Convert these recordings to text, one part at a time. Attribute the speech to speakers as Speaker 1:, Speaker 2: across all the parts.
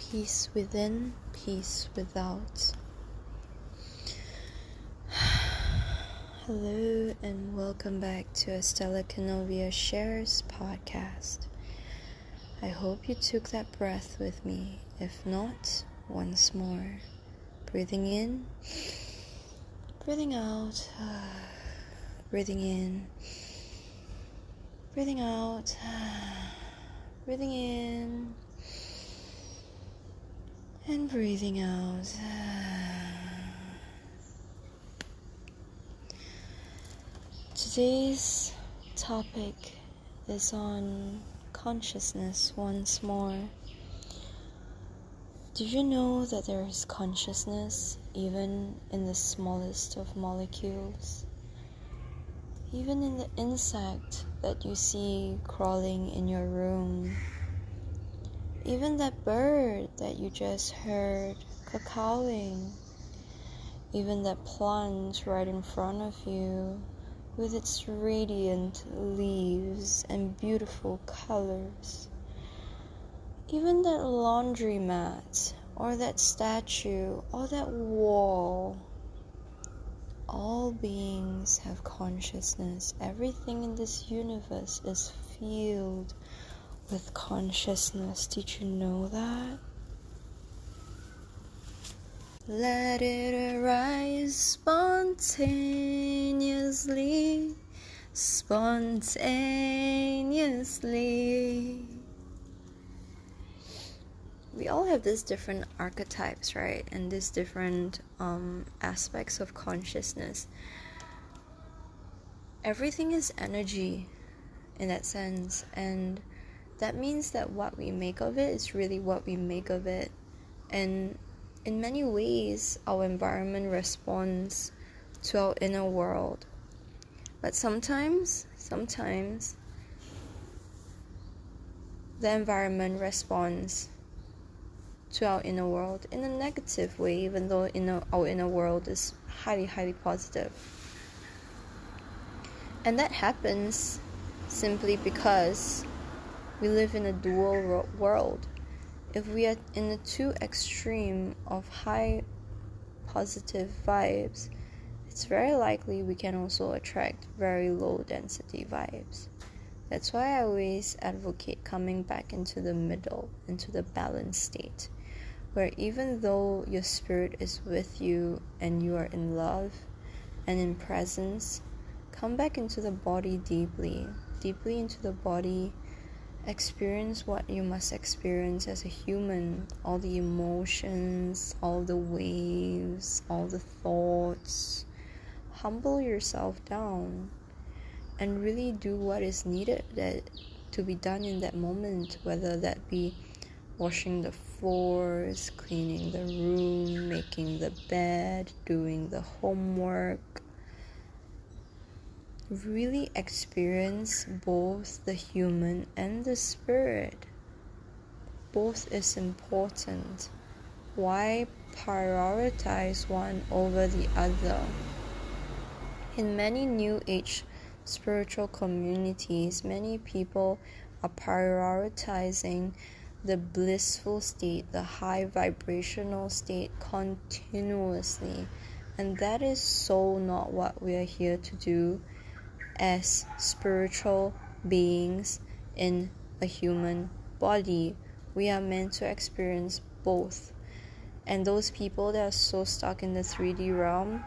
Speaker 1: Peace within, peace without. Hello and welcome back to Estela Kanoviya Shares podcast. I hope you took that breath with me. If not, once more. Breathing in, breathing out, breathing in, breathing out, breathing in, and breathing out. Today's topic is on consciousness once more. Do you know that there is consciousness even in the smallest of molecules? Even in the insect that you see crawling in your room? Even that bird that you just heard cacawing? Even that plant right in front of you with its radiant leaves and beautiful colors? Even that laundromat, or that statue, or that wall. All beings have consciousness. Everything in this universe is filled with consciousness. Did you know that? Let it arise spontaneously, spontaneously. We all have these different archetypes, right? And these different aspects of consciousness. Everything is energy in that sense, and that means that what we make of it is really what we make of it. And in many ways, our environment responds to our inner world. But sometimes the environment responds to our inner world in a negative way, even though our inner world is highly positive. And that happens simply because we live in a dual world. If we are in the too extreme of high positive vibes, it's very likely we can also attract very low density vibes. That's why I always advocate coming back into the middle, into the balanced state, where even though your spirit is with you and you are in love and in presence, come back into the body deeply into the body. Experience what you must experience as a human, all the emotions, all the waves, all the thoughts. Humble yourself down and really do what is needed to be done in that moment, whether that be washing the floors, cleaning the room, making the bed, doing the homework. Really experience both the human and the spirit. Both is important. Why prioritize one over the other? In many New Age spiritual communities, many people are prioritizing the blissful state, the high vibrational state continuously. And that is so not what we are here to do as spiritual beings in a human body. We are meant to experience both. And those people that are so stuck in the 3D realm,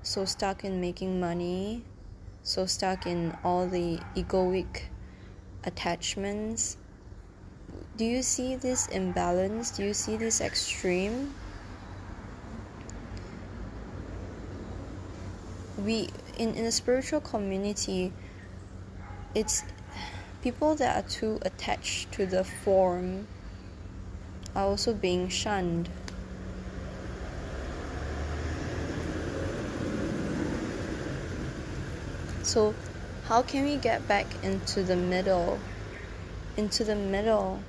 Speaker 1: so stuck in making money, so stuck in all the egoic attachments, do you see this imbalance? Do you see this extreme? In a spiritual community, it's people that are too attached to the form are also being shunned. So how can we get back into the middle? Into the middle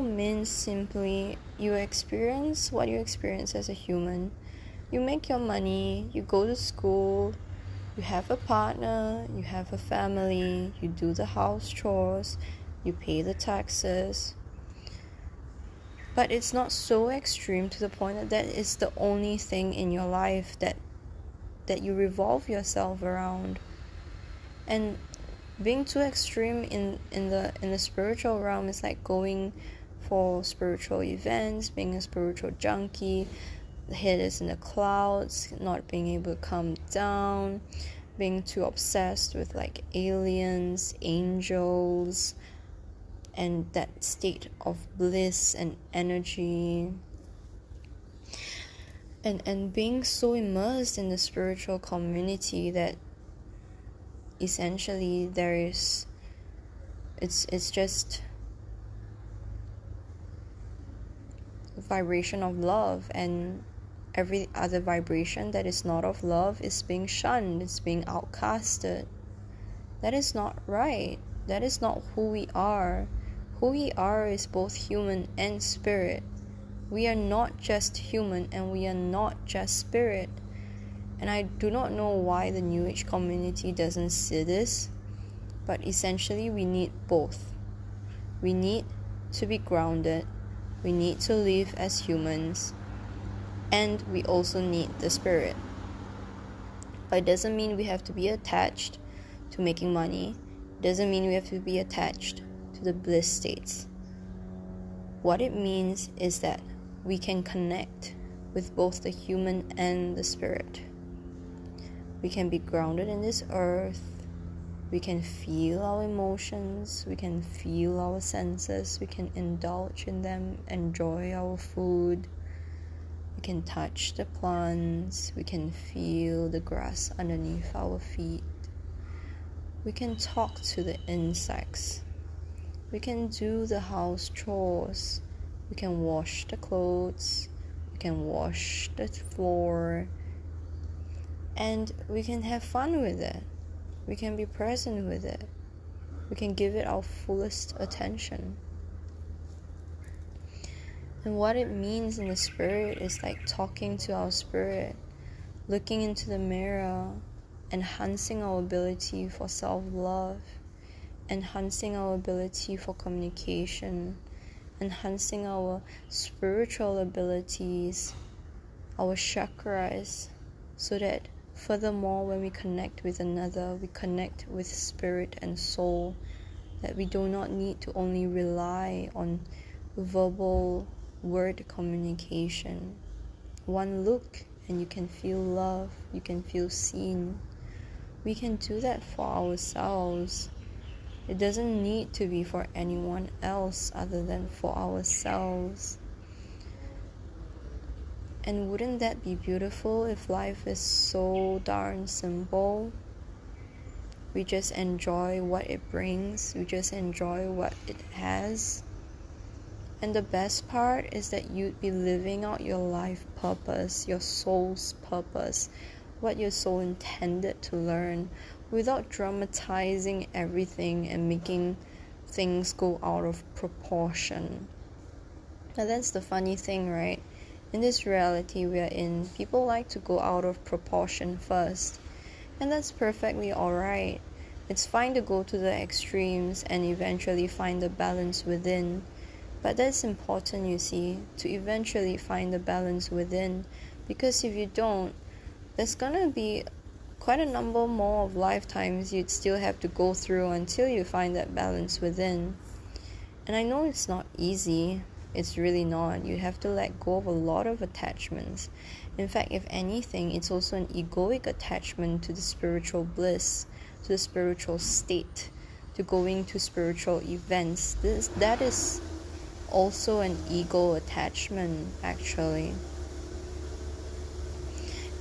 Speaker 1: means simply you experience what you experience as a human. You make your money, you go to school, you have a partner, you have a family, you do the house chores, you pay the taxes. But it's not so extreme to the point that that is the only thing in your life that you revolve yourself around. And being too extreme in the spiritual realm is like going for spiritual events, being a spiritual junkie. The head is in the clouds, not being able to come down, being too obsessed with like aliens, angels, and that state of bliss and energy, and being so immersed in the spiritual community that essentially it's just a vibration of love, and every other vibration that is not of love is being shunned, it's being outcasted. That is not right. That is not who we are. Who we are is both human and spirit. We are not just human and we are not just spirit. And I do not know why the New Age community doesn't see this, but essentially we need both. We need to be grounded, we need to live as humans, and we also need the spirit. But it doesn't mean we have to be attached to making money. It doesn't mean we have to be attached to the bliss states. What it means is that we can connect with both the human and the spirit. We can be grounded in this earth. We can feel our emotions. We can feel our senses. We can indulge in them, enjoy our food. We can touch the plants. We can feel the grass underneath our feet. We can talk to the insects. We can do the house chores. We can wash the clothes. We can wash the floor. And we can have fun with it. We can be present with it. We can give it our fullest attention. And what it means in the spirit is like talking to our spirit, looking into the mirror, enhancing our ability for self-love, enhancing our ability for communication, enhancing our spiritual abilities, our chakras, so that furthermore, when we connect with another, we connect with spirit and soul, that we do not need to only rely on verbal word communication. One look and you can feel love, you can feel seen. We can do that for ourselves. It doesn't need to be for anyone else other than for ourselves. And wouldn't that be beautiful if life is so darn simple? We just enjoy what it brings. We just enjoy what it has. And the best part is that you'd be living out your life purpose, your soul's purpose, what your soul intended to learn, without dramatizing everything and making things go out of proportion. Now that's the funny thing, right? In this reality we are in, people like to go out of proportion first, and that's perfectly alright. It's fine to go to the extremes and eventually find the balance within, but that's important, you see, to eventually find the balance within, because if you don't, there's gonna be quite a number more of lifetimes you'd still have to go through until you find that balance within. And I know it's not easy. It's really not. You have to let go of a lot of attachments. In fact, if anything, it's also an egoic attachment to the spiritual bliss, to the spiritual state, to going to spiritual events. That is also an ego attachment, actually.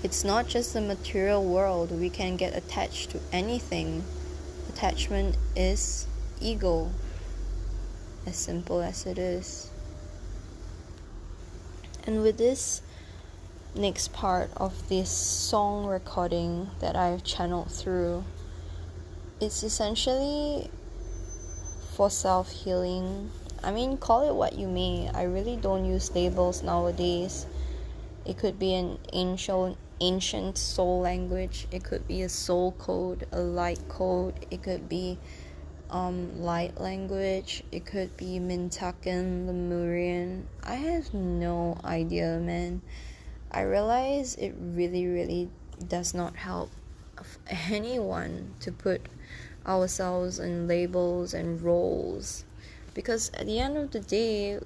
Speaker 1: It's not just the material world. We can get attached to anything. Attachment is ego, as simple as it is. And with this next part of this song recording that I've channeled through, it's essentially for self-healing. I mean, call it what you may. I really don't use labels nowadays. It could be an ancient soul language. It could be a soul code, a light code. It could be light language. It could be Mintakan, Lemurian. I have no idea, man. I realize it really, really does not help anyone to put ourselves in labels and roles, because at the end of the day,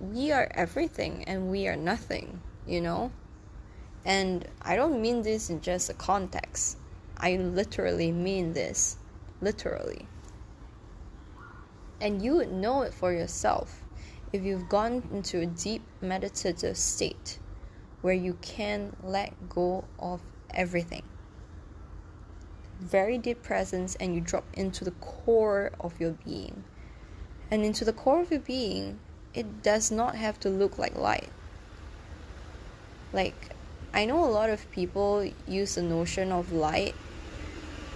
Speaker 1: we are everything and we are nothing, you know? And I don't mean this in just a context. I literally mean this. Literally. And you would know it for yourself if you've gone into a deep meditative state where you can let go of everything. Very deep presence, and you drop into the core of your being. And into the core of your being, it does not have to look like light. Like, I know a lot of people use the notion of light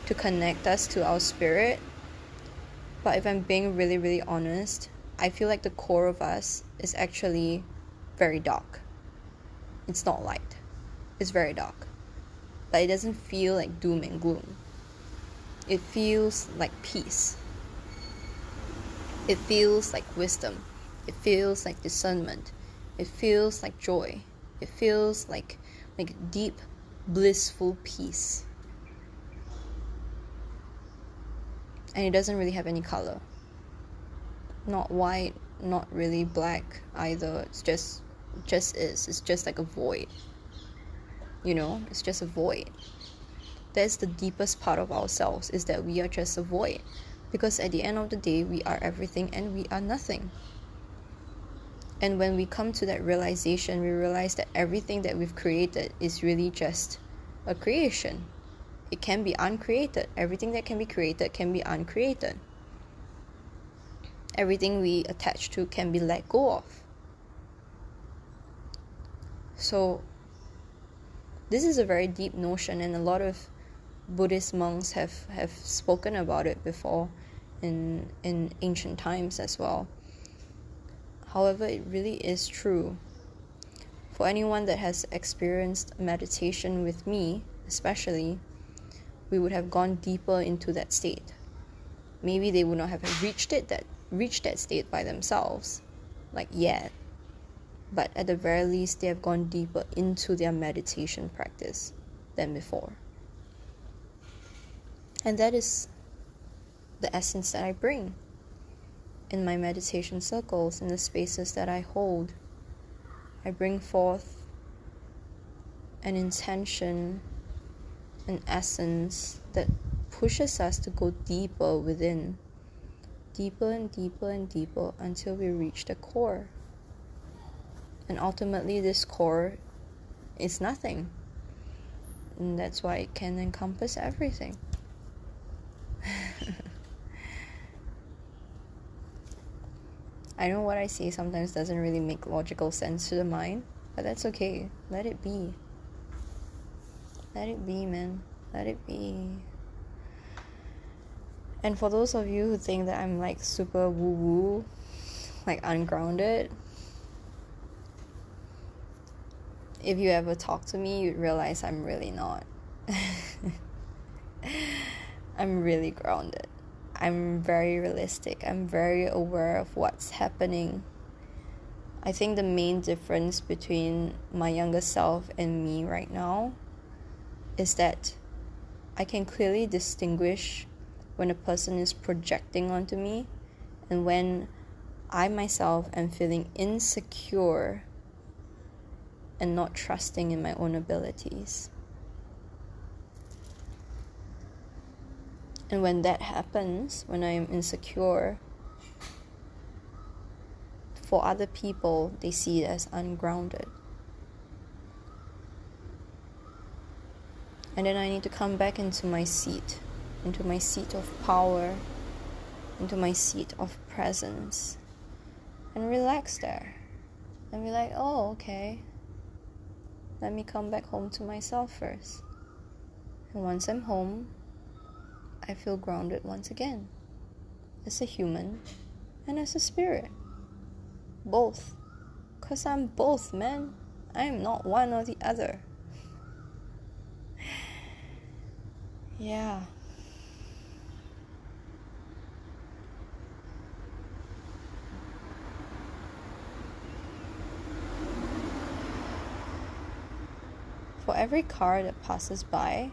Speaker 1: to connect us to our spirit, but if I'm being really, really honest, I feel like the core of us is actually very dark. It's not light. It's very dark. But it doesn't feel like doom and gloom. It feels like peace. It feels like wisdom. It feels like discernment. It feels like joy. It feels like deep, blissful peace. And it doesn't really have any color. Not white, not really black either. It's just is. It's just like a void. You know, it's just a void. That's the deepest part of ourselves, is that we are just a void. Because at the end of the day, we are everything and we are nothing. And when we come to that realization, we realize that everything that we've created is really just a creation. It can be uncreated. Everything that can be created can be uncreated. Everything we attach to can be let go of. So this is a very deep notion, and a lot of Buddhist monks have spoken about it before in ancient times as well. However, it really is true. For anyone that has experienced meditation with me, especially, we would have gone deeper into that state. Maybe they would not have reached that state by themselves, like yet. But at the very least, they have gone deeper into their meditation practice than before. And that is the essence that I bring in my meditation circles, in the spaces that I hold. I bring forth an intention, an essence that pushes us to go deeper within, deeper and deeper and deeper until we reach the core. And ultimately, this core is nothing. And that's why it can encompass everything. I know what I say sometimes doesn't really make logical sense to the mind, but that's okay. Let it be. Let it be, man. Let it be. And for those of you who think that I'm like super woo-woo, like ungrounded, if you ever talk to me, you'd realize I'm really not. I'm really grounded. I'm very realistic. I'm very aware of what's happening. I think the main difference between my younger self and me right now is that I can clearly distinguish when a person is projecting onto me and when I myself am feeling insecure and not trusting in my own abilities. And when that happens, when I am insecure, for other people, they see it as ungrounded. And then I need to come back into my seat of power, into my seat of presence, and relax there. And be like, oh, okay. Let me come back home to myself first. And once I'm home, I feel grounded once again. As a human and as a spirit. Both. 'Cause I'm both, man. I'm not one or the other. Yeah. for every car that passes by,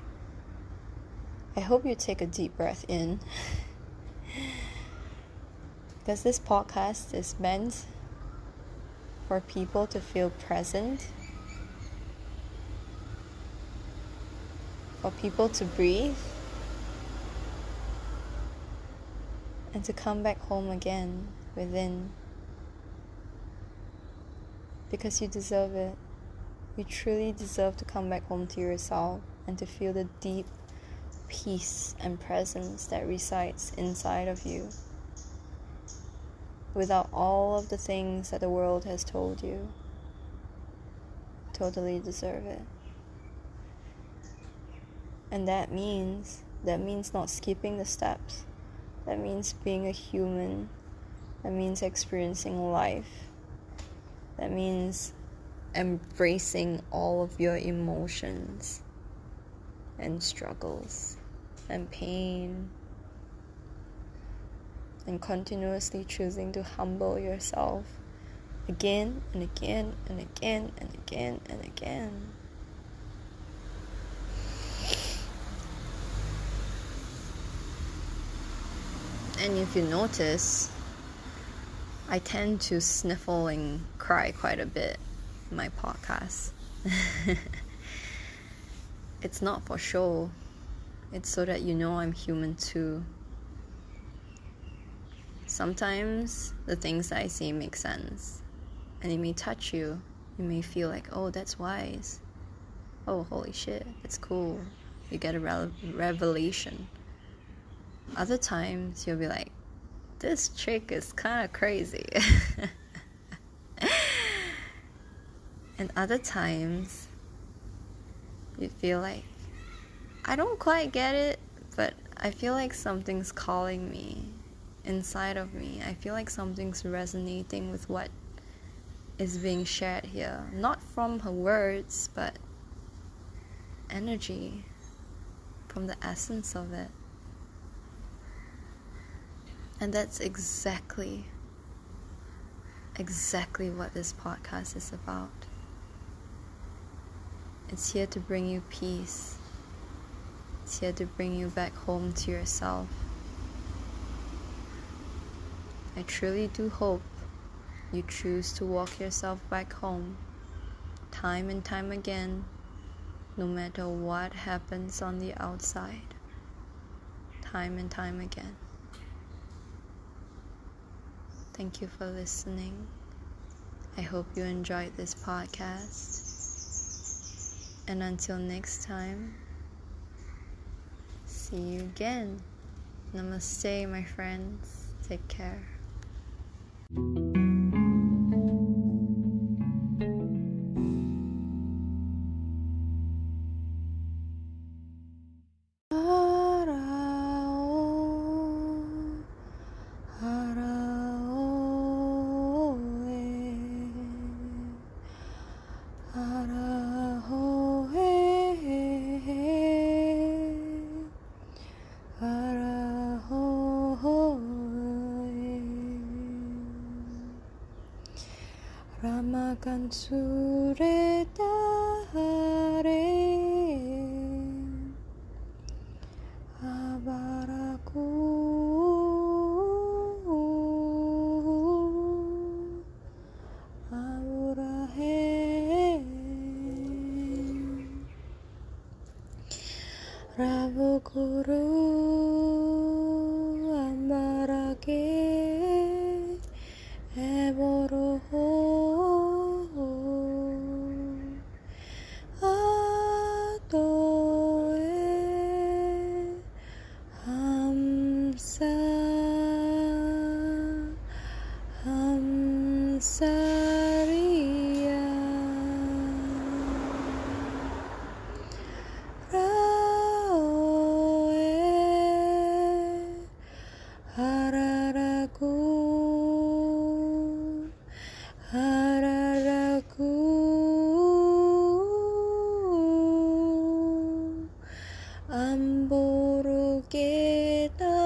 Speaker 1: I hope you take a deep breath in. Because this podcast is meant for people to feel present, for people to breathe, and to come back home again within. Because you deserve it. You truly deserve to come back home to yourself and to feel the deep peace and presence that resides inside of you, without all of the things that the world has told you. Totally deserve it. And that means not skipping the steps. That means being a human. That means experiencing life. That means embracing all of your emotions and struggles and pain, and continuously choosing to humble yourself again and again and again and again and again. And if you notice, I tend to sniffle and cry quite a bit in my podcast. It's not for show. It's so that you know I'm human too. Sometimes the things that I say make sense, and it may touch you. You may feel like, oh, that's wise. Oh, holy shit, that's cool. You get a revelation. Other times you'll be like, this chick is kind of crazy. And other times you feel like, I don't quite get it, but I feel like something's calling me inside of me. I feel like something's resonating with what is being shared here. Not from her words, but energy, from the essence of it. And that's exactly what this podcast is about. It's here to bring you peace. It's here to bring you back home to yourself. I truly do hope you choose to walk yourself back home, time and time again, no matter what happens on the outside. Time and time again. Thank you for listening. I hope you enjoyed this podcast. And until next time, see you again. Namaste, my friends. Take care. Ramakan sure dare abaraku aurahe rabukuru amarake eboroho Saria Raoe Hararaku Amburu kita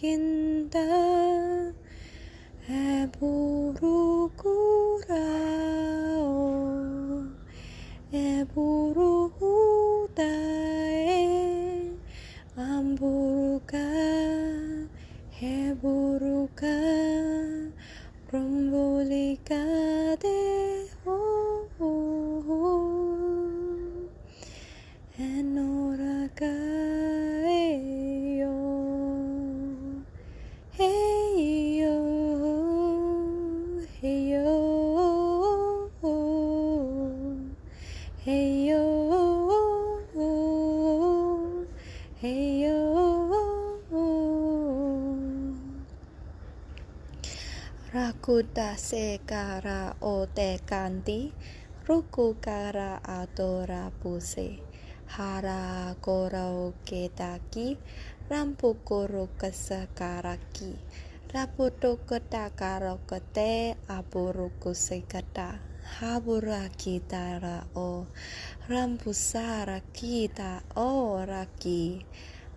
Speaker 1: kinta eburu kurao eburu hutae amburuka heburuka rumbulika deho enoraka eyo heyo heyo heyo heyo rakuta sekara o te kanti rukukara adora puse hara korau ketaki rampukoro kasakaraki raputo katakaro kate aburuku sekata haburaki tara o rampusara kita o raki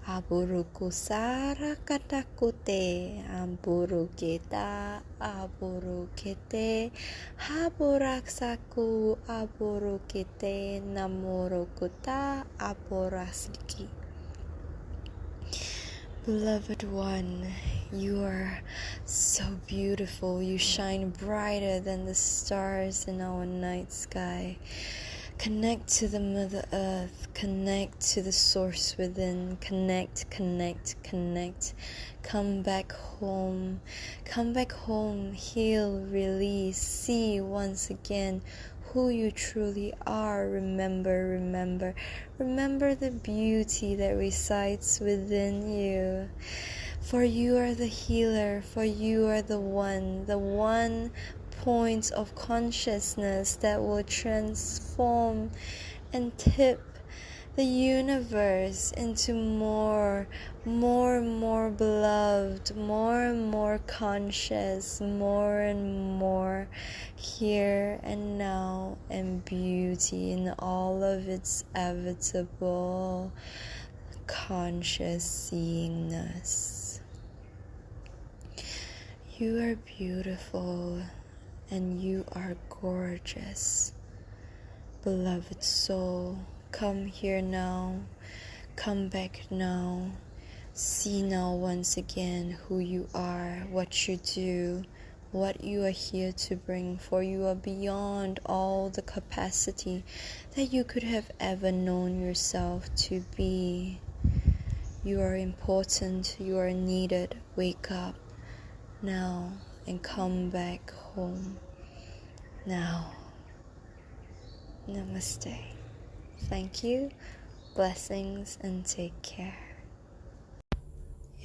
Speaker 1: aburuku sara katakute amburuketa aburukete haburaksaku aburukete namurukuta aburasiki. Beloved one, you are so beautiful. You shine brighter than the stars in our night sky. Connect to the Mother Earth. Connect to the source within. Connect. Come back home. Come back home. Heal, release. See once again who you truly are. Remember the beauty that resides within you. For you are the healer. For you are the one point of consciousness that will transform and tip the universe into more beloved, more and more conscious, more and more here and now, and beauty in all of its inevitable conscious seeingness. You are beautiful and you are gorgeous. Beloved soul, come here now, come back now. See now once again who you are, what you do, what you are here to bring, for you are beyond all the capacity that you could have ever known yourself to be. You are important, you are needed. Wake up now and come back home now. Namaste. Thank you, blessings, and take care.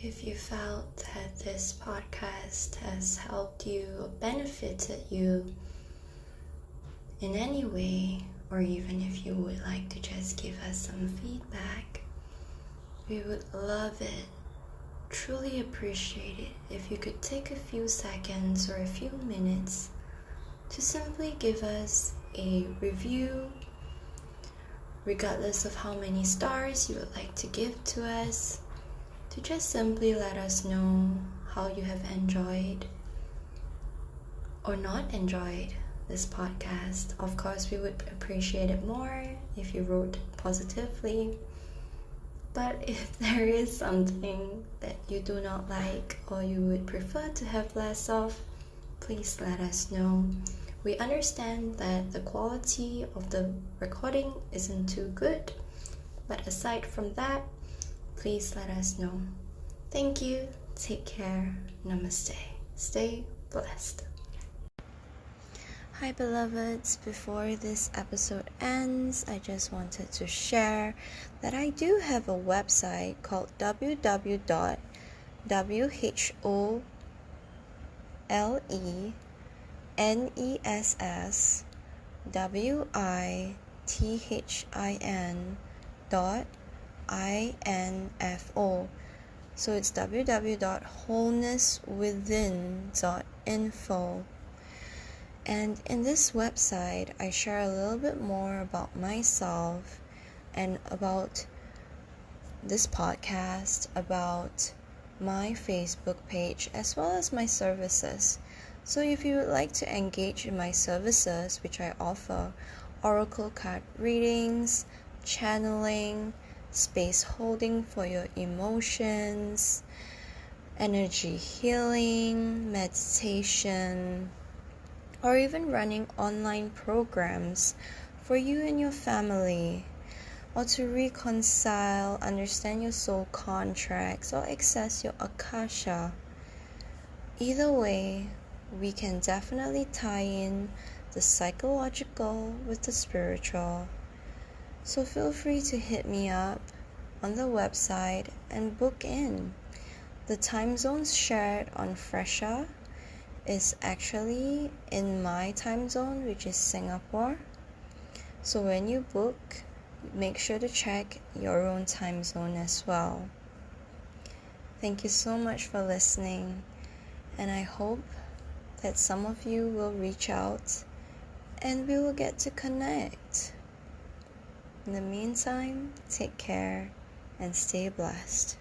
Speaker 1: If you felt that this podcast has helped you or benefited you in any way, or even if you would like to just give us some feedback, we would love it, truly appreciate it if you could take a few seconds or a few minutes to simply give us a review, regardless of how many stars you would like to give to us, to just simply let us know how you have enjoyed or not enjoyed this podcast. Of course, we would appreciate it more if you wrote positively. But if there is something that you do not like or you would prefer to have less of, please let us know. We understand that the quality of the recording isn't too good, but aside from that, please let us know. Thank you. Take care. Namaste. Stay blessed. Hi beloveds, before this episode ends, I just wanted to share that I do have a website called www.wholenesswithin.info. So it's www.wholenesswithin.info. And in this website, I share a little bit more about myself and about this podcast, about my Facebook page as well as my services. So if you would like to engage in my services, which I offer, oracle card readings, channeling, space holding for your emotions, energy healing, meditation, or even running online programs for you and your family, or to reconcile, understand your soul contracts, or access your akasha. Either way, we can definitely tie in the psychological with the spiritual. So feel free to hit me up on the website and book in. The time zones shared on Fresha is actually in my time zone, which is Singapore. So when you book, make sure to check your own time zone as well. Thank you so much for listening, and I hope that some of you will reach out and we will get to connect. In the meantime, take care and stay blessed.